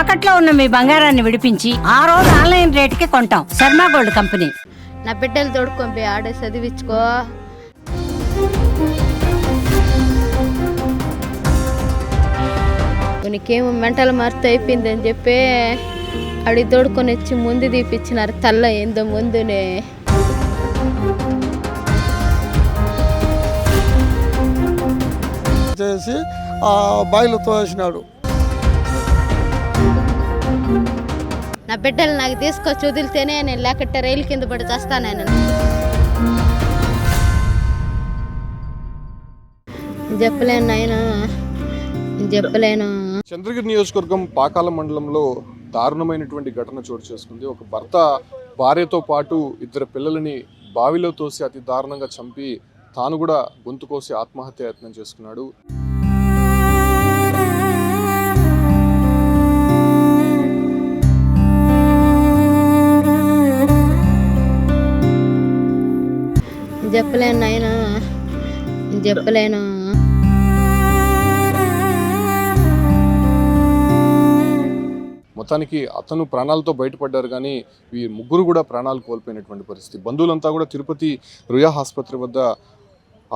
తాకట్లో ఉన్న మీ బంగారాన్ని విడిపించి ఆ రోజు ఆన్లైన్ రేటుకి కొంటాం. Sharma gold company. నా బిడ్డలు తోడుకొని పోయి ఆడే చదివించుకో. నీకేమో మెంటల్ మార్త అయిపోయిందని చెప్పి అడి తోడుకొని వచ్చి ముందు తీపిచ్చినారు. తల్ల ఏందో ముందునే చేసి ఆ బాయిలో తోసినాడు. నా బిడ్డలు నాకు తీసుకొచ్చి వదిలితేనే నేను, లేకపోతే రైలు కింద పడి చేస్తాను. చెప్పలేను నాయన, చెప్పలేను. చంద్రగిరి నియోజకవర్గం పాకాల మండలంలో దారుణమైనటువంటి ఘటన చోటు చేసుకుంది. ఒక భర్త భార్యతో పాటు ఇద్దరు పిల్లలని బావిలో తోసి అతి దారుణంగా చంపి తాను కూడా గొంతు కోసి ఆత్మహత్య యత్నం చేసుకున్నాడు. చెప్పలేను నాయన, చెప్పలేను. మొత్తానికి అతను ప్రాణాలతో బయటపడ్డారు, కానీ ఈ ముగ్గురు కూడా ప్రాణాలు కోల్పోయినటువంటి పరిస్థితి. బంధువులంతా కూడా తిరుపతి రుయా ఆసుపత్రి వద్ద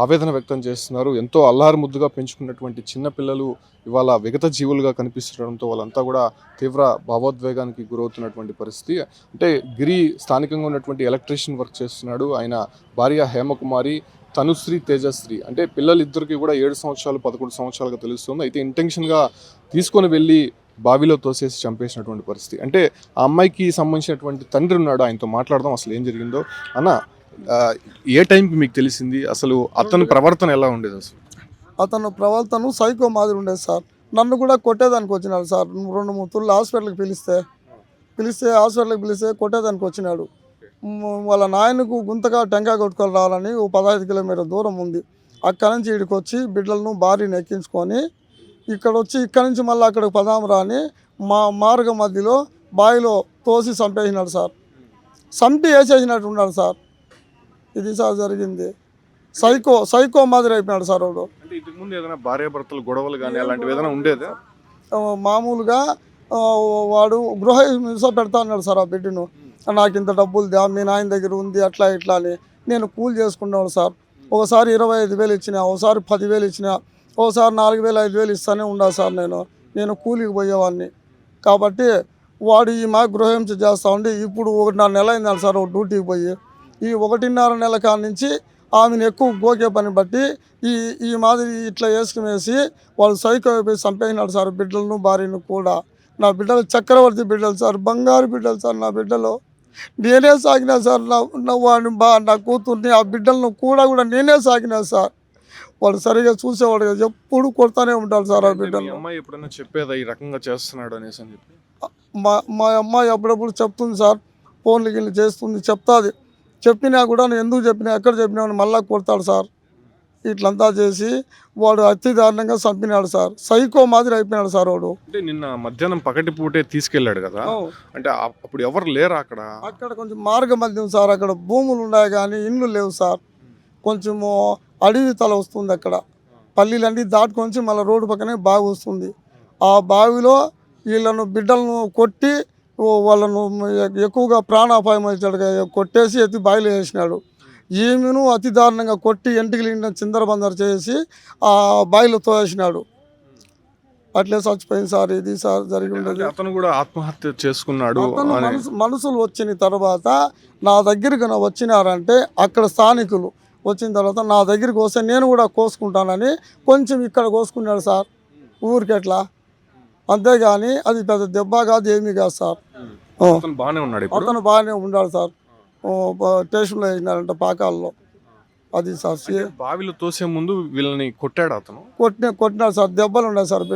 ఆవేదన వ్యక్తం చేస్తున్నారు. ఎంతో అల్లారు ముద్దుగా పెంచుకున్నటువంటి చిన్న పిల్లలు ఇవాళ విగత జీవులుగా కనిపిస్తుండడంతో వాళ్ళంతా కూడా తీవ్ర భావోద్వేగానికి గురవుతున్నటువంటి పరిస్థితి. అంటే గిరి స్థానికంగా ఉన్నటువంటి ఎలక్ట్రీషియన్ వర్క్ చేస్తున్నాడు. ఆయన భార్య హేమకుమారి, తనుశ్రీ, తేజశ్రీ. అంటే పిల్లలిద్దరికి కూడా 7 సంవత్సరాలు 11 సంవత్సరాలుగా తెలుస్తుంది. అయితే ఇంటెన్షన్గా తీసుకొని వెళ్ళి బావిలో తోసేసి చంపేసినటువంటి పరిస్థితి. అంటే ఆ అమ్మాయికి సంబంధించినటువంటి తండ్రి ఉన్నాడు, ఆయనతో మాట్లాడదాం అసలు ఏం జరిగిందో. అన్న, ఏ టైంకి మీకు తెలిసింది? అసలు అతని ప్రవర్తన ఎలా ఉండేది? అసలు అతను ప్రవర్తన సైకో మాదిరి ఉండేది సార్. నన్ను కూడా కొట్టేదానికి వచ్చినాడు సార్. 2-3 తుళ్ళు హాస్పిటల్కి పిలిస్తే హాస్పిటల్కి పిలిస్తే కొట్టేదానికి వచ్చినాడు. వాళ్ళ నాయనకు గుంతగా టెంకాయ కొట్టుకొని రావాలని 15 కిలోమీటర్ల దూరం ఉంది. అక్కడి నుంచి ఇక్కడికి వచ్చి బిడ్డలను భార్యను ఎక్కించుకొని ఇక్కడి నుంచి మళ్ళీ అక్కడికి పదాం రాని మార్గ మధ్యలో బావిలో తోసి చంపేసినాడు సార్. చంపి వేసేసినట్టు ఉన్నాడు సార్. ఇది సార్ జరిగింది. సైకో మాదిరి అయిపోయినాడు సార్ వాడు. అంటే ఇంతకు ముందు ఏదైనా భార్యాభర్తలు గొడవలు కానీ అలాంటివి ఏదైనా ఉండేదా? మామూలుగా వాడు గృహ హింస పెడతా అన్నాడు సార్ ఆ బిడ్డను. నాకు ఇంత డబ్బులు దా, మీ నాయన దగ్గర ఉంది, అట్లా ఇట్లా అని. నేను కూలి చేసుకున్నాడు సార్. ఒకసారి 25,000 ఇచ్చిన, ఒకసారి 10,000 ఇచ్చిన, ఒకసారి 4,000 5,000 ఇస్తానే ఉండాలి సార్. నేను కూలికి పోయేవాడిని కాబట్టి వాడు ఈ మా గృహహింస చేస్తూ ఉండి ఇప్పుడు 1.5 నెల అయింది సార్ డ్యూటీకి పోయి. ఈ 1.5 నెల కాడ నుంచి ఆమెను ఎక్కువ గోకే పని బట్టి ఈ మాదిరి ఇట్లా వేసుకునేసి వాళ్ళు సైకో అయిపోయి చంపేసినాడు సార్ బిడ్డలను భార్యను కూడా. నా బిడ్డలు చక్రవర్తి బిడ్డలు సార్, బంగారు బిడ్డలు సార్. నా బిడ్డలు నేనే సాగినా సార్. నా కూతుర్ని ఆ బిడ్డలను కూడా నేనే సాగినా సార్. వాడు సరిగా చూసేవాడు కదా, ఎప్పుడు కొడతానే ఉంటాడు సార్ ఆ బిడ్డలు. అమ్మాయి ఎప్పుడైనా చెప్పేదా ఈ రకంగా చేస్తున్నాడు అనేసి అని చెప్పి? మా అమ్మాయి అప్పుడప్పుడు చెప్తుంది సార్, ఫోన్లు గిల్లు చేస్తుంది, చెప్తాది. చెప్పినా కూడా నేను ఎందుకు చెప్పినా, ఎక్కడ చెప్పినా మళ్ళా కొడతాడు సార్. ఇట్లంతా చేసి వాడు అతి దారుణంగా చంపినాడు సార్. సైకో మాదిరి అయిపోయినాడు సార్ వాడు. అంటే నిన్న మధ్యాహ్నం పగటి పూటే తీసుకెళ్ళాడు కదా, అంటే అప్పుడు ఎవరు లేరా అక్కడ? అక్కడ కొంచెం మార్గ మధ్యం సార్. అక్కడ భూములు ఉన్నాయి కానీ ఇండ్లు లేవు సార్. కొంచెము అడవి తల వస్తుంది అక్కడ. పల్లీలన్నీ దాటుకొని మళ్ళీ రోడ్డు పక్కనే బావి వస్తుంది. ఆ బావిలో వీళ్ళను బిడ్డలను కొట్టి వాళ్ళను ఎక్కువగా ప్రాణాపాయం వచ్చాడుగా కొట్టేసి ఎత్తి బావిలో వేసినాడు. ఈమెను అతి దారుణంగా కొట్టి ఎంటికి చిందరబందరు చేసి ఆ బావిలో తోసినాడు. అట్లే చచ్చిపోయింది సార్. ఇది సార్ జరిగి ఉండేది. అతను కూడా ఆత్మహత్య చేసుకున్నాడు. మనుషులు వచ్చిన తర్వాత నా దగ్గరికి వచ్చినారంటే అక్కడ స్థానికులు వచ్చిన తర్వాత నా దగ్గరికి వస్తే నేను కూడా కోసుకుంటానని కొంచెం ఇక్కడ కోసుకున్నాడు సార్, ఊరికెట్లా. అంతేగాని అది పెద్ద దెబ్బ కాదు, ఏమీ కాదు సార్. అతను బాగానే ఉన్నాడు సార్. స్టేషన్లో వేసినారంట పాకాల్లో. అది సార్. బావిలో తోసే ముందు వీళ్ళని కొట్టాడు అతను. కొట్టినాడు సార్. దెబ్బలు ఉన్నాయి సార్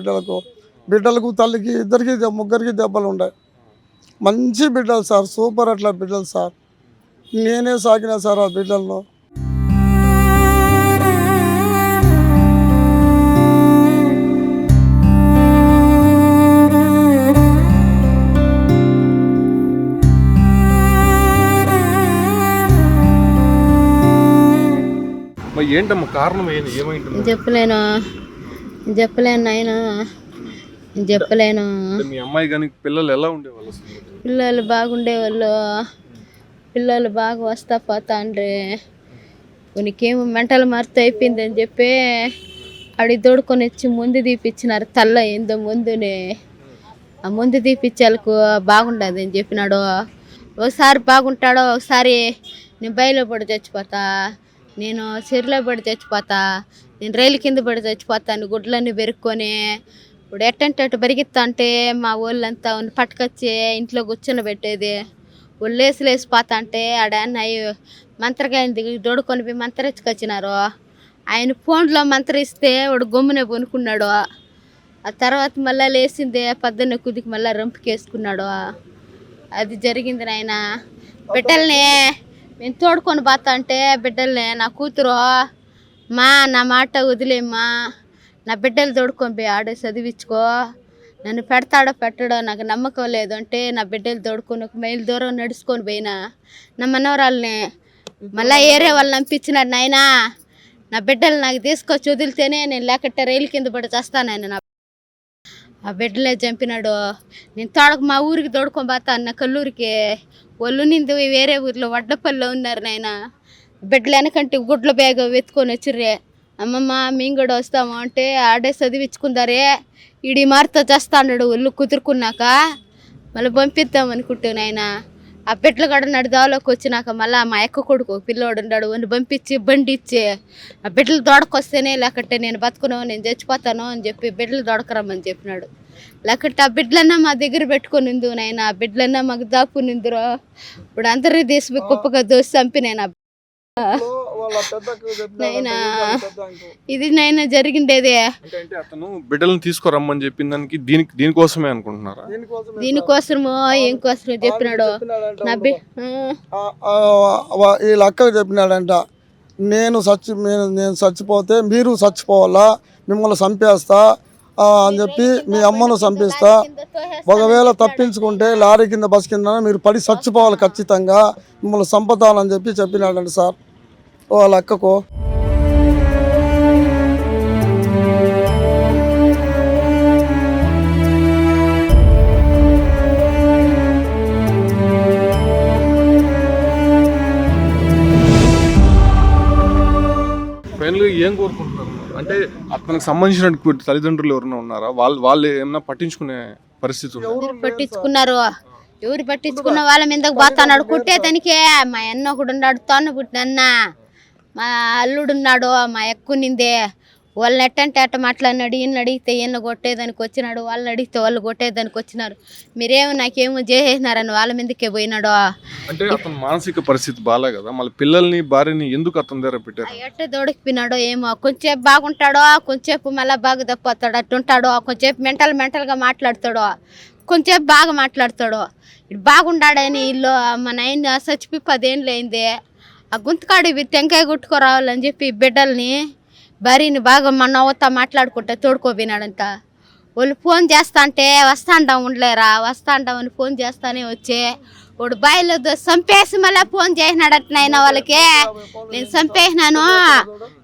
బిడ్డలకు తల్లికి ఇద్దరికి ముగ్గురికి దెబ్బలు ఉన్నాయి. మంచి బిడ్డలు సార్, సూపర్ అట్లా బిడ్డలు సార్. నేనే సాకినా సార్ ఆ బిడ్డలను. ఏంటమ్మా కారణం ఏమైంది? చెప్పలేను నాయన, నేను చెప్పలేను. అంటే మీ అమ్మాయి కానీ పిల్లలు ఎలా ఉండేవాళ్ళు అసలు? పిల్లలు బాగుండేవాళ్ళు, పిల్లలు బాగా వస్తా పోతా అండ్రి. ఉనికేమో మెంటల్ మార్పు అయిపోయిందని చెప్పి అడి తోడుకొని వచ్చి ముందు తీపిచ్చినారు. తల్ల ఏందో ముందునే ఆ ముందు తీపిచ్చేలకు బాగుండదు అని చెప్పినాడు. ఒకసారి బాగుంటాడో, ఒకసారి నేను బయలో పడి చచ్చిపోతా, నేను చెరులో పడి చచ్చిపోతా, నేను రైలు కింద పడి చచ్చిపోతాను గుడ్లన్నీ పెరుక్కొని. ఇప్పుడు ఎట్టంటే అటు పరిగెత్తా అంటే మా వాళ్ళంతా పట్టుకొచ్చి ఇంట్లో కూర్చొని పెట్టేది. వాళ్ళు లేసిపోతా అంటే ఆడన్న మంత్రగాయని దిగి దొడుకొని పోయి మంత్రించుకొచ్చినారు. ఆయన ఫోన్లో మంత్రిస్తే వాడు గమ్మునే కొనుక్కున్నాడు. ఆ తర్వాత మళ్ళీ లేచిందే పొద్దున్న కుదికి మళ్ళీ రంపుకేసుకున్నాడు. అది జరిగింది నాయన. బిడ్డల్ని నేను తోడుకొని పోతా అంటే బిడ్డల్ని నా కూతురు నా మాట వదిలేమ్మా, నా బిడ్డలు తోడుకొని పోయి ఆడే చదివించుకో, నన్ను పెడతాడో పెట్టడో నాకు నమ్మకం లేదు అంటే నా బిడ్డలు తోడుకొని 1 మైలు దూరం నడుచుకొని పోయినా. నా మనవరాల్ని మళ్ళీ ఏరే వాళ్ళు నంపించినాడు. నాయనా నా బిడ్డలు నాకు తీసుకొచ్చి వదిలితేనే నేను, లేకపోతే రైలు కింద పడి చేస్తాను ఆయన. ఆ బిడ్డలే చంపినాడు. నేను మా ఊరికి తోడుకొని పోతా అన్న కల్లూరికి. వాళ్ళు నింది వేరే ఊర్లో వడ్డపల్లిలో ఉన్నారు నాయన. బిడ్డలు వెనకంటే గుడ్ల బ్యాగ్ వెతుకొని వచ్చిర్రే. అమ్మమ్మ మేము కూడా వస్తాము అంటే ఆడే చదివించుకుందారే, ఈడి మారితో చేస్తా అన్నాడు. ఒళ్ళు కుదురుకున్నాక మళ్ళీ పంపిద్దాం అనుకుంటే నాయన. ఆ బిడ్డలు కూడా నడిదాలోకి వచ్చినాక మళ్ళీ మా అక్క కొడుకు పిల్లోడు ఉన్నాడు, వాడిని పంపించి బండి ఇచ్చి ఆ బిడ్డలు దొడకొస్తేనే, లేకపోతే నేను బతుకును నేను చచ్చిపోతాను అని చెప్పి బిడ్డలు దొడకరమ్మని చెప్పినాడు. లేకపోతే ఆ బిడ్డలన్నా మా దగ్గర పెట్టుకొని నిందు నాయన, ఆ బిడ్డలన్నా మాకు దాపు నిందురో. ఇప్పుడు అందరి దేశం కుప్పగా దోసి చంపి నేను నైనా ఇది నైనా జరిగిండేదే. అంటే అతను బిడ్డలను తీసుకురమ్మని చెప్పిన దానికి దీనికోసమే అనుకుంటున్నారా? దీనికోసమో ఇంకోసమో చెప్పినాడు. వీళ్ళ అక్కకు చెప్పినాడంట, నేను చచ్చిపోతే మీరు చచ్చిపోవాలా, మిమ్మల్ని చంపేస్తా అని చెప్పి మీ అమ్మను చంపిస్తా, ఒకవేళ తప్పించుకుంటే లారీ కింద బస్ కింద మీరు పడి చచ్చిపోవాలి, ఖచ్చితంగా మిమ్మల్ని చంపుతానని చెప్పినాడండి సార్ వాళ్ళ అక్కకు. ఫైనల్గా ఏం కోరుకుంటున్నారు? అంటే అతనికి సంబంధించిన తల్లిదండ్రులు ఎవరైనా ఉన్నారా? వాళ్ళు ఏమన్నా పట్టించుకునే పరిస్థితి ఉందా? ఎవరు పట్టించుకున్న వాళ్ళ మీదకి పోతున్నాడు. కుట్టేదానికే మా అన్న ఒకడు ఉన్నాడు, తొన్న పుట్టినన్న, మా అల్లుడు ఉన్నాడు, మా ఎక్కునిందే. వాళ్ళని ఎట్టంటే అట్ట మాట్లాడినాడు. ఈయన అడిగితే ఈయన కొట్టేదానికి వచ్చినాడు, వాళ్ళని అడిగితే వాళ్ళు కొట్టేదానికి వచ్చినారు. మీరేమో నాకేమో చేసేసినారని వాళ్ళ మీదకే పోయినాడు. అంటే అతను మానసిక పరిస్థితి బాలే కదా, మళ్ళీ పిల్లల్ని భార్యని ఎందుకు అతని దగ్గర పెట్టారు? ఎట్ట దొడికిపోయినాడో ఏమో. కొంచెంసేపు బాగుంటాడో, కొంచెంసేపు మళ్ళీ బాగా తప్పిపోతాడు, అట్టుంటాడు. కొంచెంసేపు మెంటల్గా మాట్లాడతాడు, కొంచెంసేపు బాగా మాట్లాడతాడు. ఇటు బాగుండాడని ఇల్లు మా నాయన చచ్చిపోయి 10 ఏళ్ళు అయింది. ఆ గుంతకాడి టెంకాయ కొట్టుకోరావాలని చెప్పి బిడ్డల్ని భార్యని బాగా మన నవ్వుతా మాట్లాడుకుంటా తోడుకోపోయినాడంట. వాళ్ళు ఫోన్ చేస్తా అంటే వస్తాంటాం ఉండలేరా, వస్తాంటామని ఫోన్ చేస్తానే వచ్చే వాడు బాయిలో చంపేసి మళ్ళీ ఫోన్ చేసినాడట నాయన వాళ్ళకి. నేను చంపేసినాను,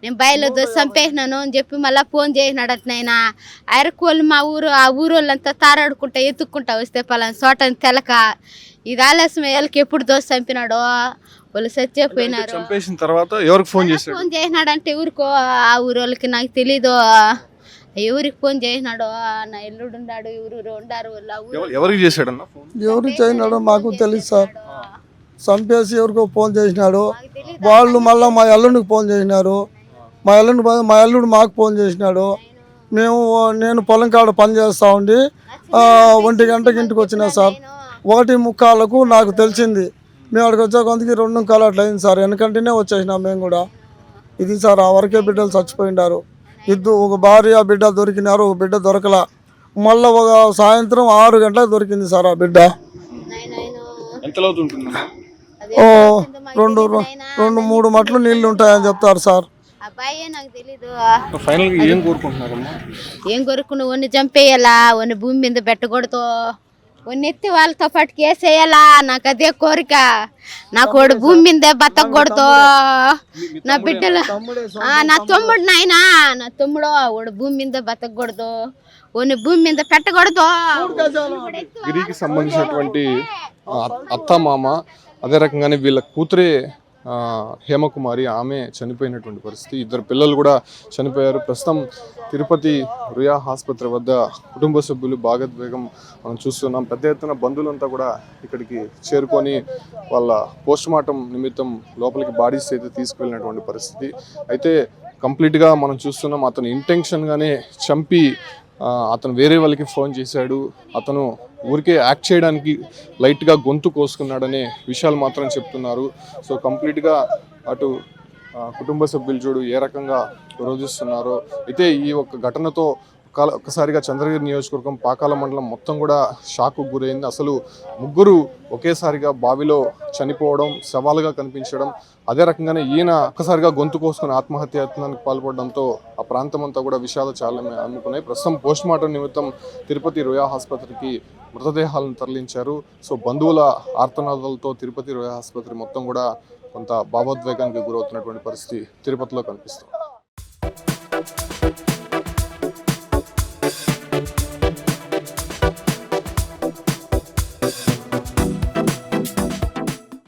నేను బాయిలో చంపేసినాను అని చెప్పి మళ్ళీ ఫోన్ చేసినాడట నాయన. అరకోళ్ళు మా ఊరు, ఆ ఊరు వాళ్ళంతా తారాడుకుంటా ఎత్తుక్కుంటా వస్తే పలానా చోటని తెలక ఇది ఆలస్యం వాళ్ళకి ఎప్పుడు దోశ చంపినాడో వాళ్ళు చచ్చిపోయినారు. చంపేసిన తర్వాత ఎవరికి ఫోన్ చేసినాడంటే ఎవరికో ఆ ఊరు వాళ్ళకి నాకు తెలీదు. ఎవరికి ఫోన్ చేసినాడో, నా ఇల్లుడు ఉన్నాడు, ఎవరు ఉండారు ఎవరికి చేశాడన్నా? ఎవరికి చేసినాడో మాకు తెలియదు సార్. చంపేసి ఎవరికో ఫోన్ చేసినాడు. వాళ్ళు మళ్ళీ మా అల్లుడికి ఫోన్ చేసినారు. మా అల్లుడు మాకు ఫోన్ చేసినాడు. నేను పొలం కాడ పని చేస్తూ ఉండి 1 గంటకి ఇంటికి వచ్చినా సార్. 1:45కు నాకు తెలిసింది. మేము అక్కడికి వచ్చే కొంతకి 2:15 అట్లా అయింది సార్. వెనకంటేనే వచ్చేసినాం మేము కూడా. ఇది సార్ ఆ వరకే బిడ్డలు చచ్చిపోయినారు. ఒక భార్య బిడ్డ దొరికినారు, ఒక బిడ్డ దొరకలా. మళ్ళీ ఒక సాయంత్రం 6 గంటలకు దొరికింది సార్ ఆ బిడ్డ. 2-3 మట్లు నీళ్ళు ఉంటాయని చెప్తారు సార్. ఏం కోరుకున్నా వన్ని చంపేయాలా, వన్ని భూమి మీద పెట్టకూడదు, వన్ని ఎత్తి వాళ్ళతో పాటు కేసేయాలా. నాకు అదే కోరిక. నాకు వాడు భూమి మీద బతకూడదు. నా బిడ్డలు నా తమ్ముడు నాయనా, నా తమ్ముడు వాడు భూమి మీద బతకూడదు. కొన్ని భూమి మీద పెట్టకూడదు. గిరికి సంబంధించినటువంటి అత్త మామ, అదే రకంగానే వీళ్ళ కూతురే హేమకుమారి, ఆమె చనిపోయినటువంటి పరిస్థితి. ఇద్దరు పిల్లలు కూడా చనిపోయారు. ప్రస్తుతం తిరుపతి రుయా ఆసుపత్రి వద్ద కుటుంబ సభ్యులు భాగోద్వేగం మనం చూస్తున్నాం. పెద్ద ఎత్తున బంధువులంతా కూడా ఇక్కడికి చేరుకొని వాళ్ళ పోస్ట్మార్టం నిమిత్తం లోపలికి బాడీస్ అయితే తీసుకువెళ్ళినటువంటి పరిస్థితి. అయితే కంప్లీట్గా మనం చూస్తున్నాం, అతను ఇంటెన్షన్గానే చంపి అతను వేరే వాళ్ళకి ఫోన్ చేశాడు, అతను ఊరికే యాక్ట్ చేయడానికి లైట్గా గొంతు కోసుకున్నాడనే విషయాలు మాత్రం చెప్తున్నారు. సో కంప్లీట్గా అటు కుటుంబ సభ్యులు చూడు ఏ రకంగా రోధిస్తున్నారో. అయితే ఈ ఒక్క ఘటనతో ఒక్కసారిగా చంద్రగిరి నియోజకవర్గం పాకాల మండలం మొత్తం కూడా షాక్కు గురైంది. అసలు ముగ్గురు ఒకేసారిగా బావిలో చనిపోవడం, సవాలుగా కనిపించడం, అదే రకంగానే ఈయన ఒక్కసారిగా గొంతు కోసుకుని ఆత్మహత్యాయత్నానికి పాల్పడడంతో ఆ ప్రాంతం అంతా కూడా విషాద చాలా అమ్ముకున్నాయి. ప్రస్తుతం పోస్ట్మార్టం నిమిత్తం తిరుపతి రుయా ఆసుపత్రికి మృతదేహాలను తరలించారు. సో బంధువుల ఆర్తనాదాలతో తిరుపతి రుయా ఆసుపత్రి మొత్తం కూడా కొంత భావోద్వేగానికి గురవుతున్నటువంటి పరిస్థితి తిరుపతిలో కనిపిస్తుంది.